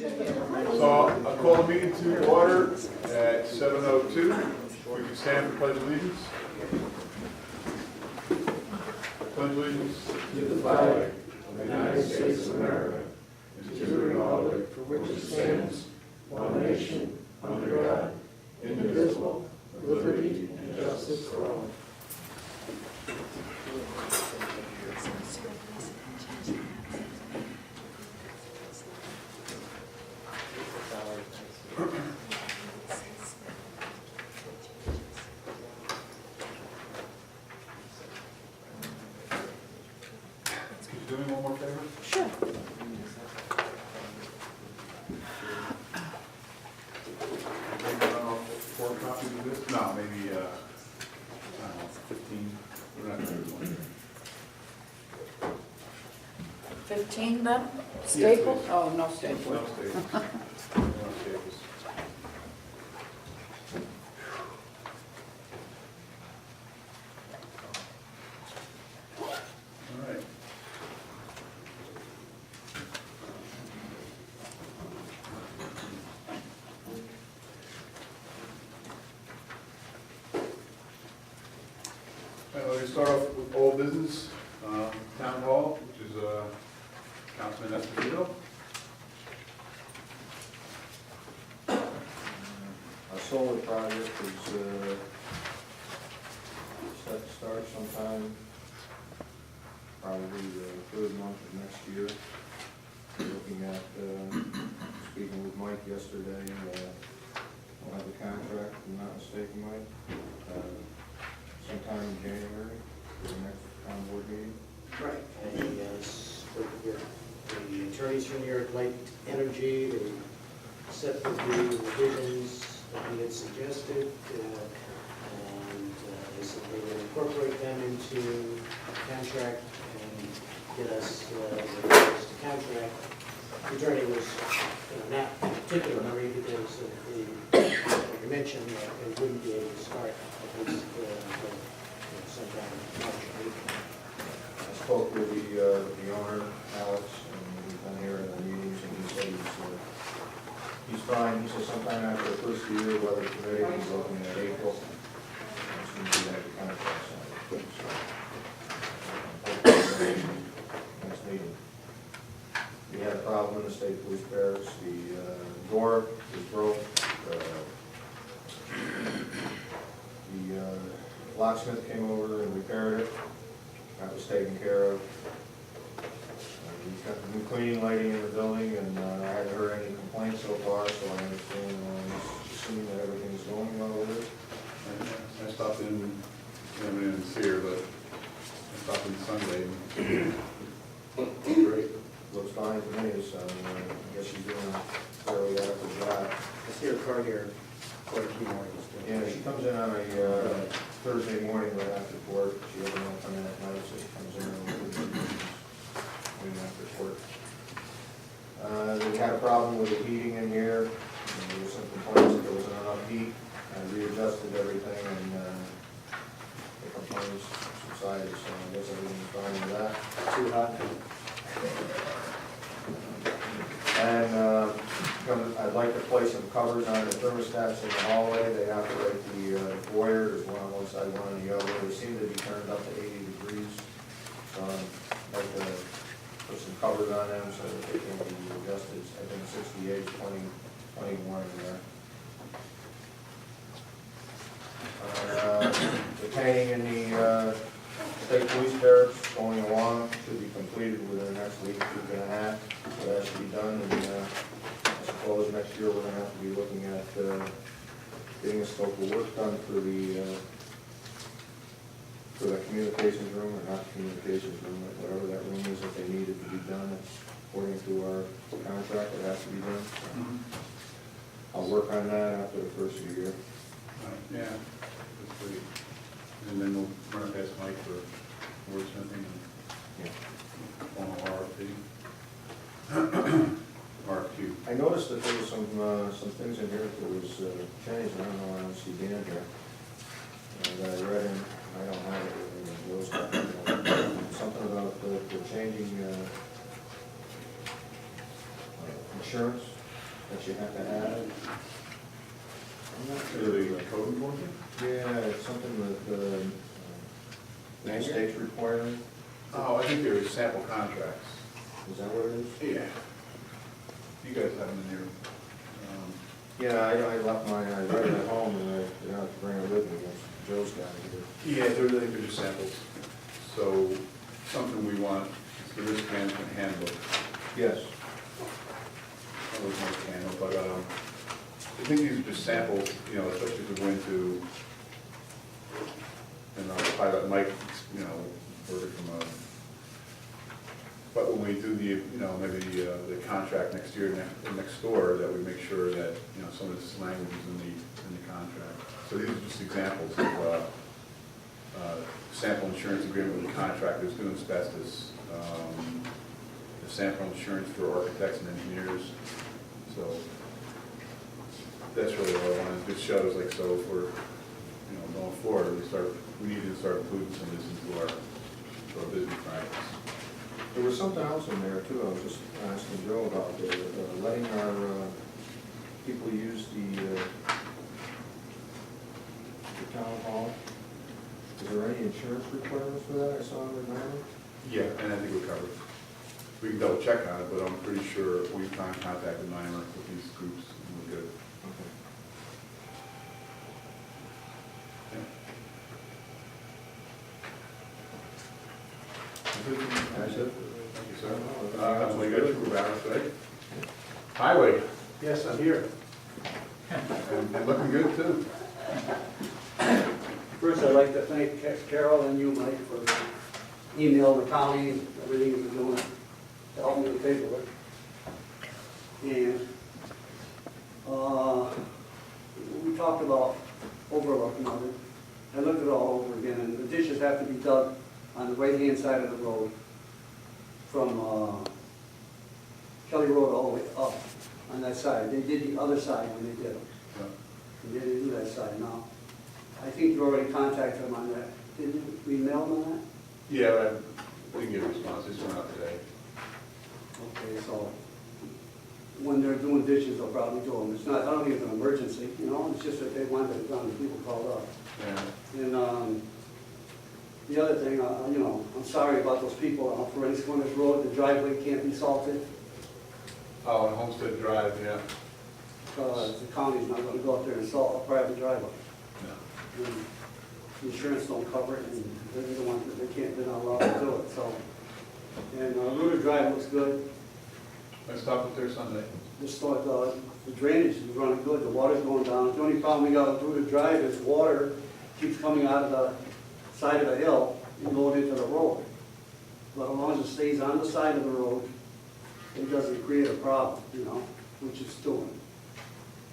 So I'll call the meeting to order at 7:02. We can stand for pledge of allegiance. Pledge allegiance to the flag of the United States of America, and to the republic for which it stands, one nation, under God, indivisible, with liberty and justice for all. Do me one more favor? Sure. Maybe run off 4 copies of this? No, maybe, I don't know, 15. We're not going to do one. 15 then? Staples? please. Oh, no staples. No staples. No staples. All right. All right, let me start off with old business, town hall, which is Councilman Esposito. Our solar project is set to start sometime, probably the third month of next year. We're looking at, speaking with Mike yesterday, we'll have the contract, if I'm not mistaken, Mike, sometime in January for the next town board meeting. Right, and the attorneys from here at Light Energy, they set the revisions that we had suggested, and they said they would incorporate them into the contract and get us the revised contract. The attorney was not in particular hurry because of the mention that they wouldn't be able to start at least sometime in March or April. I spoke with the owner, Alex, and he's been here in the meetings, and he said he's fine. He said sometime after the first year, weather permitting, he's looking at April. As soon as we have the contract signed. So, next meeting. We had a problem in the state police barracks. The door was broke. The locksmith came over and repaired it. That was taken care of. We've got new cleaning lighting in the building, and I haven't heard any complaints so far, so I understand, assuming that everything's going well with it. I stopped in, I didn't see her, but I stopped in Sunday. Great. Looks fine to me, so I guess she's doing a fairly adequate job. I see her car here quite a few mornings. Yeah, she comes in on a Thursday morning right after court. She doesn't want to come in at night, so she comes in after court. We had a problem with the heating in here. There was some complaints that there wasn't enough heat. I readjusted everything, and the complaints subsided, so I guess everything's fine with that. Too hot. And I'd like to place some covers on the thermostats in the hallway. They operate the foyer. There's one on one side, one on the other. They seem to be turned up to 80 degrees. So I'd like to put some covers on them so that they can be adjusted. I think 68, 20, 21 in there. The painting in the state police barracks going along, should be completed within the next week, week and a half. So that should be done, and I suppose next year we're going to have to be looking at getting a scope of work done for the communications room, or not the communications room, but whatever that room is that they needed to be done. According to our contract, it has to be done. I'll work on that after the first of the year. Yeah, that's great. And then we'll run it past Mike for wordsmithing and on RFQ. I noticed that there was some things in here that was changed. I don't know, I don't see Dan here. And I read in, I don't have it in those, something about the changing insurance that you have to have. I'm not To sure. the code enforcement? Yeah, it's something that, the state's requiring, Oh, I think there are sample contracts. is that what it is? Yeah. You guys have them in here. Yeah, I left mine, I read it at home, and I forgot to bring it with me, Joe's got it here. Yeah, they're just samples. So, something we want, it's the risk management handbook. Yes. I was more handle, but, I think these are just samples, you know, especially if we go into, and I'll probably let Mike, you know, word it from a, but when we do the, you know, maybe the contract next year, next door, that we make sure that, you know, some of this language is in the contract. So these are just examples of, sample insurance agreement with the contractors doing asbestos, the sample insurance for architects and engineers. So that's really what I wanted, it just shows like, so if we're, you know, going forward, we need to start including some of this into our business practice. There was something else in there too, I was just asking Joe about, letting our people use the town hall. Is there any insurance requirements for that, I saw in the agreement? Yeah, and I think we're covered. We can double check on it, but I'm pretty sure we've contacted NY with these groups, and we're good. Okay. That's it. Thank you, sir. That's what you got to about today. Highway, Yes, I'm here. and looking good too. First, I'd like to thank Carol and you, Mike, for emailing the county, everything you're doing to help me with paperwork. And we talked about overlooking of it. I looked it all over again, and the ditches have to be dug on the right-hand side of the road from Kelly Road all the way up on that side. They did the other side when they did them. They didn't do that side now. I think you already contacted them on that. Didn't we mail them on that? Yeah, we can get a response, this went out today. Okay, so when they're doing dishes, they'll probably do them. It's not, I don't think it's an emergency, you know, it's just that they wanted it done, and people called up. Yeah. And the other thing, you know, I'm sorry about those people, for instance, on this road, the driveway can't be salted, Oh, and Homestead Drive, yeah. because the county's not gonna go up there and salt a private driveway. No. And the insurance don't cover it, and they're the ones that they're not allowed to do it, so. And Ruder Drive looks good. I stopped up there Sunday. Just thought, the drainage is running good, the water's going down. The only problem we got with Ruder Drive is water keeps coming out of the side of the hill and going into the road. But as long as it stays on the side of the road, it doesn't create a problem, you know, which it's doing.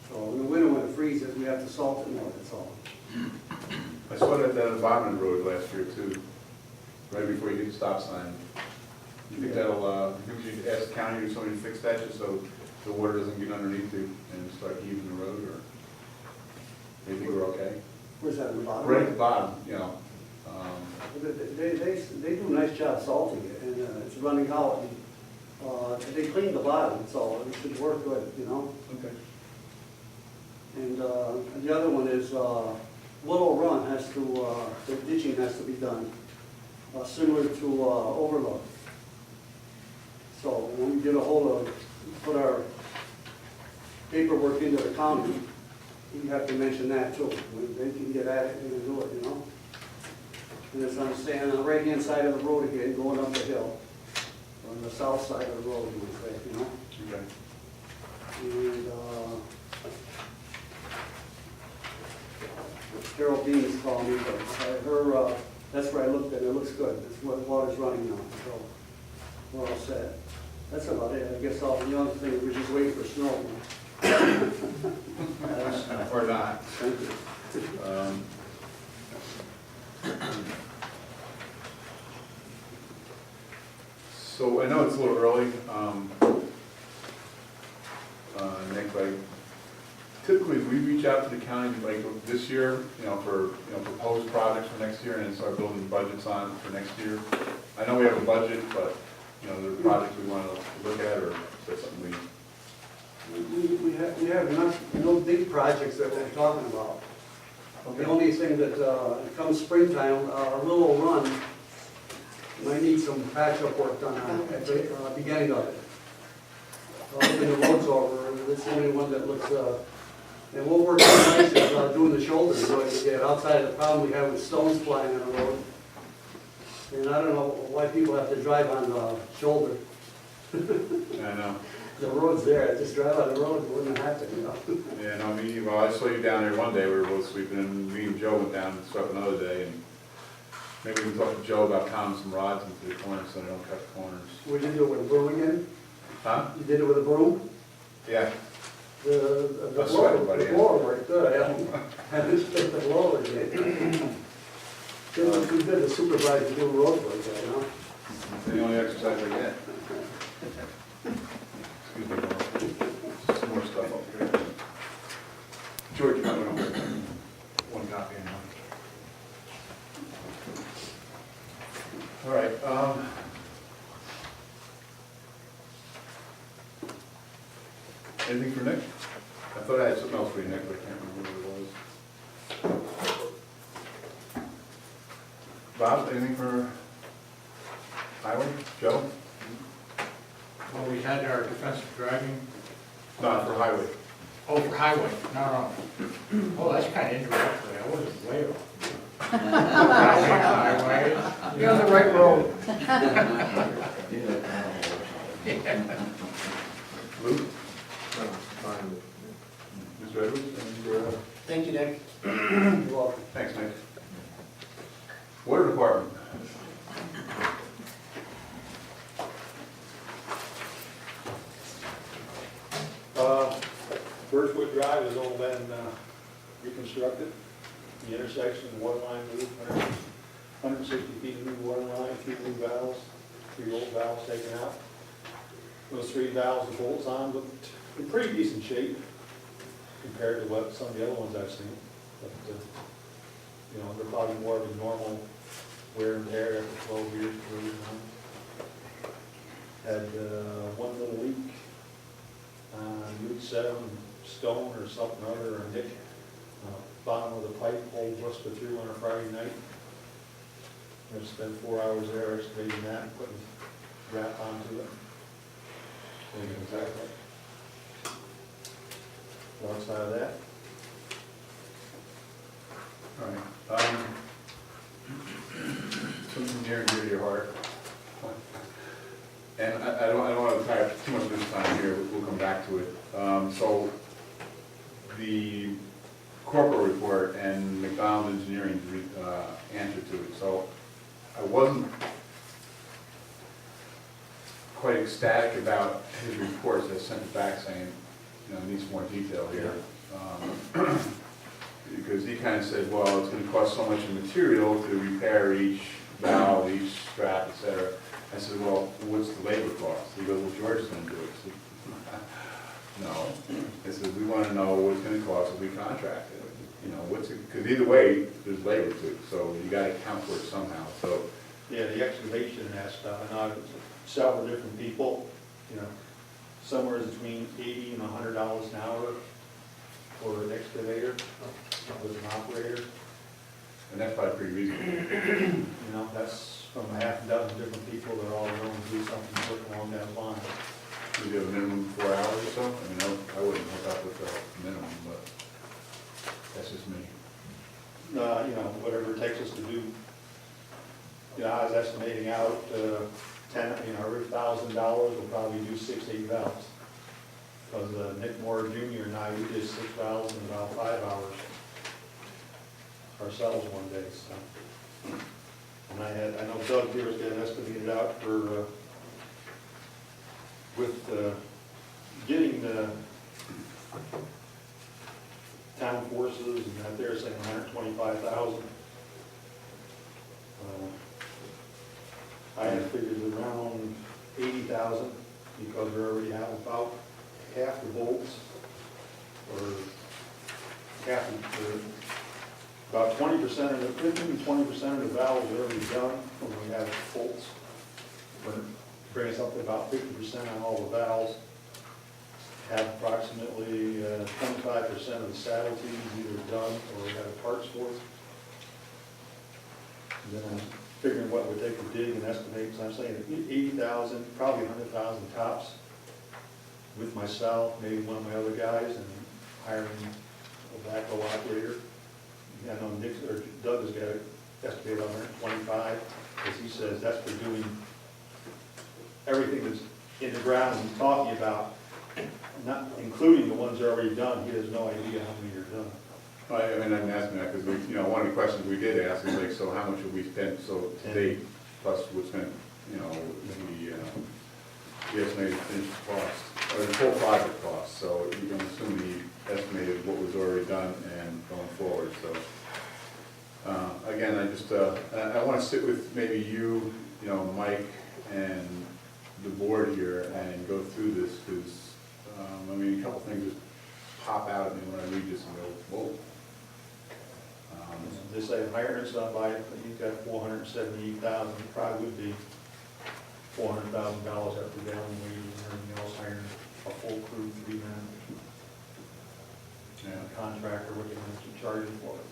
So in the winter when it freezes, we have to salt it more, that's all. I saw that at the bottom of the road last year too, right before you hit the stop sign. You think that'll, you should ask the county or somebody to fix that just so the water doesn't get underneath you and start heaving the road, or maybe we're okay? Where's that, in the bottom? Right at the bottom, you know. They do a nice job salting it, and it's running out. And they cleaned the bottom, so it should work good, you know? Okay. And the other one is Willow Run has to, the ditching has to be done, similar to Overlook. So when we get a hold of, put our paperwork into the county, you have to mention that too. When they can get at it and do it, you know? And it's on the right-hand side of the road again, going up the hill, on the south side of the road, you would say, you know? Okay. And Carol Beans called me, but that's where I looked at it, it looks good. It's where the water's running now, so we're all set. That's about it. I guess all the other thing, we're just waiting for snow. Or not. Thank you. So I know it's a little early, Nick, but typically we reach out to the county like this year, for, proposed projects for next year and then start building budgets on for next year. I know we have a budget, but, there are projects we want to look at, or is that something we We have no big projects that we're talking about. The only thing that, comes springtime, our Willow Run might need some patch-up work done on it at the beginning of it. When the road's over, it's the only one that looks, and what works nice is doing the shoulders, so you get outside of the problem we have with stones flying on the road. And I don't know why people have to drive on the shoulder. I know. The road's there, just drive on the road, it wouldn't happen, you know? Yeah, no, well, I saw you down there one day, we were both sweeping, and me and Joe went down and swept another day, and maybe we can talk to Joe about pounding some rods into the corners so they don't cut the corners. Would you do it with a broom again? Huh? You did it with a broom? Yeah. The I sweat, buddy. blower worked good, I haven't spent the blower yet. It's good to supervise doing road work, you know? It's the only exercise I get. Excuse me, Laura. Some more stuff up here. George, you might want to one copy and one. All right, anything for Nick? I thought I had something else for you, Nick, but I can't remember what it was. Bob, anything for highway? Joe? Well, we had our defensive driving. No, for highway. Oh, for highway, no. Oh, that's kind of interesting, I wasn't way off. Highway, you're on the right road. Luke? Ms. Edwards, anything for, Thank you, Nick. You're welcome. thanks, Nick. Water department. Birchwood Drive has all been reconstructed. The intersection, water line moved, 160 feet of new water line, 3 new valves, 3 old valves taken out. Those 3 valves and bolts on looked in pretty decent shape compared to what some of the other ones I've seen. But, you know, they're probably more of a normal wear and tear after 12 years. Had one little leak on Route 7 stone or something other, or nick. Bottom of the pipe hole busted through on a Friday night. I spent 4 hours there excavating that and putting wrap onto it. Exactly. Alongside of that, All right. Something near and dear to your heart. And I don't want to tie up too much of this time here, we'll come back to it. So the corporate report and McDonald Engineering's answer to it. So I wasn't quite ecstatic about his reports. I sent it back saying, you know, needs more detail here. Because he kind of said, well, it's going to cost so much in material to repair each valve, each strap, et cetera. I said, well, what's the labor cost? He goes, well, George is going to do it. I said, no. I said, we want to know what it's going to cost if we contract it. You know, what's it, because either way, there's labor to it, so you got to account for it somehow. So, yeah, the excavation and that stuff, I know several different people, you know, somewhere between $80 and $100 an hour for an excavator with an operator. and that's probably pretty reasonable. You know, that's from a half a dozen different people that are all willing to do something quick along that line. Do you have a minimum 4 hours or so? I mean, I wouldn't hook up with a minimum, but that's just me. You know, whatever it takes us to do. You know, I was estimating out, every $1,000 will probably do 6-8 valves. Because Nick Moore Jr. and I, we did 6 valves in about 5 hours ourselves one day, so. And I know Doug here was getting estimated out for, getting the town forces and that they're saying 125,000. I had figured around 80,000 because we already have about half the bolts, or half of about 20% of the, 15 to 20% of the valves are already done when we have bolts. Bring us up to about 50% on all the valves. have approximately 25% of the saddle teams either done or have parts for. And then I'm figuring what would take to dig and estimate, so I'm saying 80,000, probably 100,000 tops with myself, maybe one of my other guys, and hiring a backhoe operator. I know Nick, or Doug has got it estimated on 125, because he says that's for doing everything that's in the ground he's talking about, not including the ones that are already done. He has no idea how many are done. I mean, I'm asking that because we, one of the questions we did ask is like, so how much have we spent so to date, plus what's spent, the estimated finished cost, or the full project cost, so you can assume he estimated what was already done and going forward, so. Again, I just, I want to sit with maybe you, Mike, and the board here and go through this, because, I mean, a couple things just pop out at me when I read this and go, whoa. They say hiring somebody, you've got 478,000, probably would be $400,000 after down wages and everything else, hiring a full crew, 3 men. And a contractor, what you're going to keep charging for it.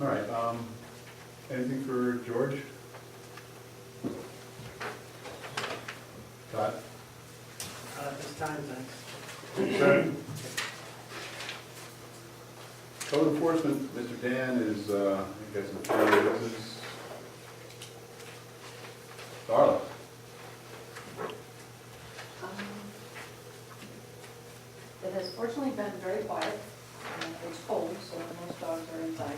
All right, anything for George? Todd? This time, thanks. Okay. Code enforcement, Mr. Dan is, I guess, in favor of this. Darla? It has fortunately been very quiet. It's cold, so most dogs are inside.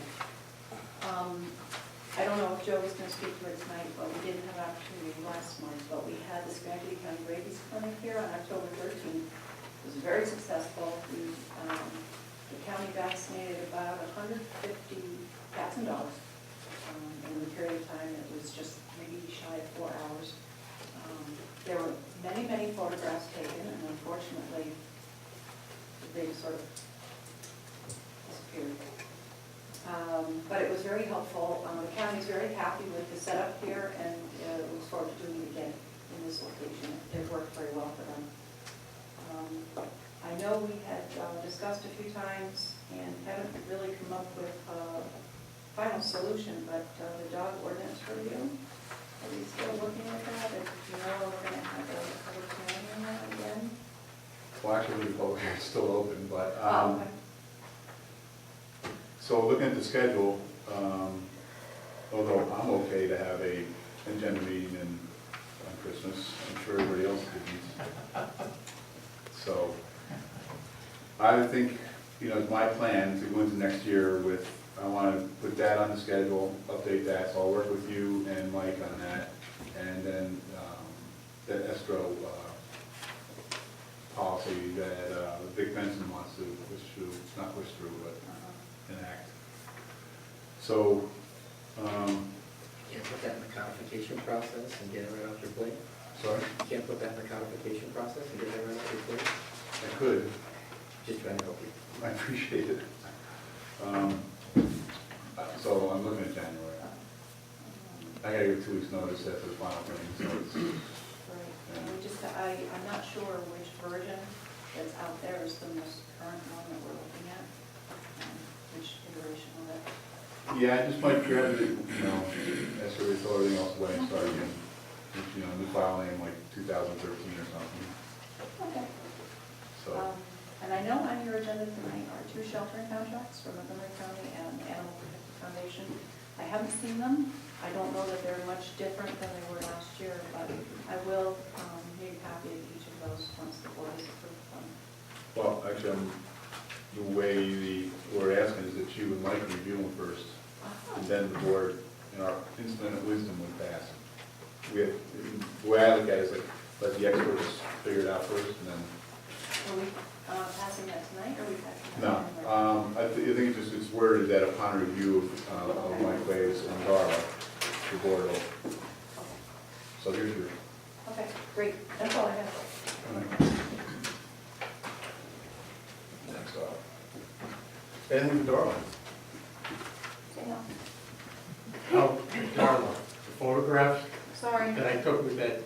I don't know if Joe was going to speak to it tonight, but we didn't have an opportunity last month, but we had the Schenectady County Rabies Clinic here on October 13th. It was very successful. The county vaccinated about 150 cats and dogs. In the period of time, it was just maybe shy of 4 hours. There were many, many photographs taken, and unfortunately, they sort of disappeared. But it was very helpful. The county's very happy with the setup here, and looks forward to doing it again in this location. It worked very well for them. I know we had discussed a few times and haven't really come up with a final solution, but the dog ordinance review, are we still looking at that? If you know, we're going to have a public hearing on that again? Well, actually, the public hearing's still open, but, Okay. so looking at the schedule, although I'm okay to have a agenda meeting on Christmas, I'm sure everybody else didn't. So, I think, it's my plan to go into next year with, I want to put that on the schedule, update that, so I'll work with you and Mike on that, and then the escrow policy that Vic Benson wants to push through, not push through, but enact. So, Can't put that in the codification process and get it right off your plate? sorry, You can't put that in the codification process and get it right off your plate? I could, Just trying to help you. I appreciate it. So I'm looking at January. I gotta give 2 weeks notice after the final thing, so it's, Right. And we just, I'm not sure which version that's out there is the most current one that we're looking at, which iteration of it. yeah, I just might grab it, after we throw everything else away and start again. New file name like 2013 or something, Okay. so. And I know on your agenda tonight are 2 sheltering contracts for Montgomery County and Animal Protective Foundation. I haven't seen them. I don't know that they're much different than they were last year, but I will make a copy of each of those once the board has approved them. Well, actually, the way we're asking is that you and Mike review them first, and then the board, in our infinite wisdom, would pass. The way I look at it is like, let the experts figure it out first, and then. Are we passing that tonight, or are we passing that? No, anyway? I think it's worded that upon review of Mike Ways and Darla, the board will. Okay. So here's your. Okay, great. That's all I have. Next up. Anything for Darla? Say no. Oh, Darla, the photographs Sorry. that I took with that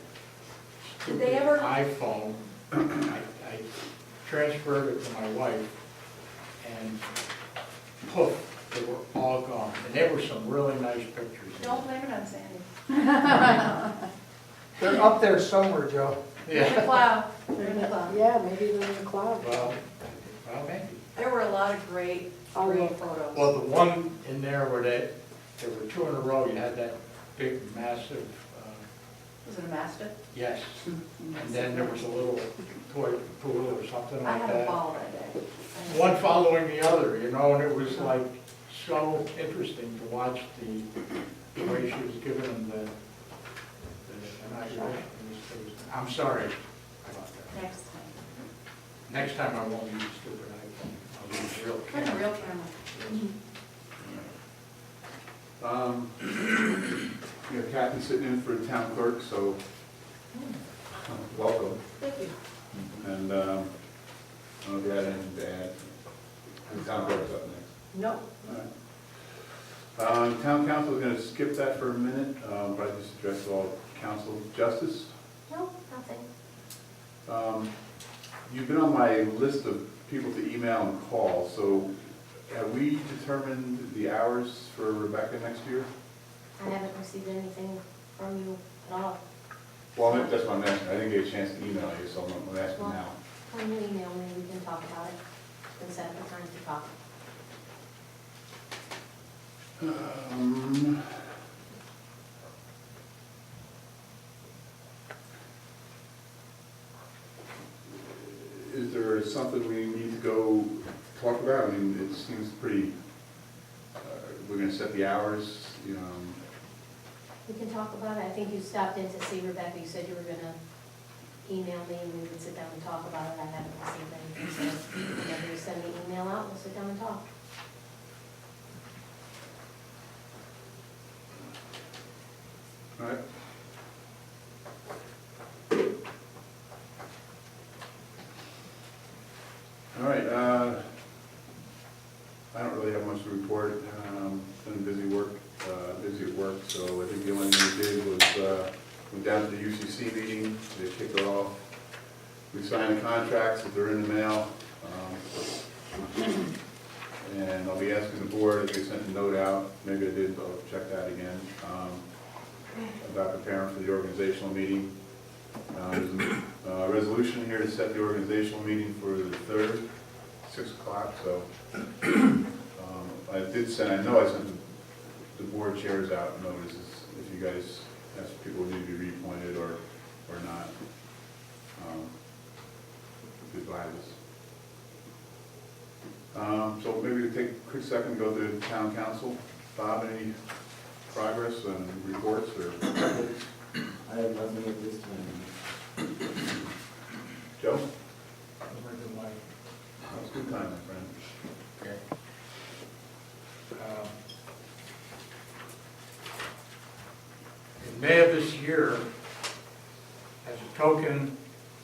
Did they ever- iPhone. I transferred it to my wife, and poof, they were all gone. And there were some really nice pictures. Don't blame it on Sandy. They're up there somewhere, Joe. They're in the Yeah, cloud. They're in the cloud. Yeah, maybe they're in the cloud. well, maybe. There were a lot of great photos. Well, the one in there where there were two in a row, you had that big, massive, Was it a Mastiff? yes. And then there was a little toy pool or something I like had a that. ball that day. One following the other, you know, and it was like so interesting to watch the way she was giving them the inauguration. I'm sorry about that. Next time. Next time I won't use a stupid iPhone. I'll use real Put in a camera. real camera. We have Kathy sitting in for the town clerk, so welcome. Thank you. And I don't know if you had anything to add. The town clerk's up next. No. All right. Town council is going to skip that for a minute, but I just address all council. Justice? No, nothing. You've been on my list of people to email and call, so have we determined the hours for Rebecca next year? I haven't received anything from you at all. Well, that's what I'm asking. I didn't get a chance to email you, so I'm asking Well, now. when you email me, we can talk about it and set up a time to talk. Is there something we need to go talk about? I mean, it seems pretty, we're gonna set the hours, you know. We can talk about it. I think you stopped in to see Rebecca. You said you were gonna email me and we would sit down and talk about it. I haven't received anything, so whenever you send me an email out, we'll sit down and talk. All right. All right, I don't really have much to report. Been busy at work, so I think the only thing we did was, went down to the UCC meeting, they kicked it off. We signed the contracts, that they're in the mail. And I'll be asking the board if they sent a note out, maybe I did, I'll check that again, about preparing for the organizational meeting. There's a resolution here to set the organizational meeting for the 3rd, 6 o'clock, so I know I sent the board chairs out notices if you guys, as people need to be reappointed or not. Goodbye this. So maybe we take a quick second to go to town council. Bob, any progress and reports or updates? I have nothing at this time. Joe? Where do I- That was good time, my friend. Okay. In May of this year, as a token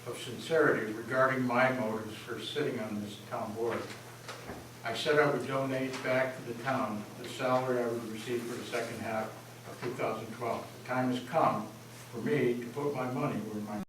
of sincerity regarding my motives for sitting on this town board, I said I would donate back to the town the salary I would receive for the second half of 2012. The time has come for me to put my money where my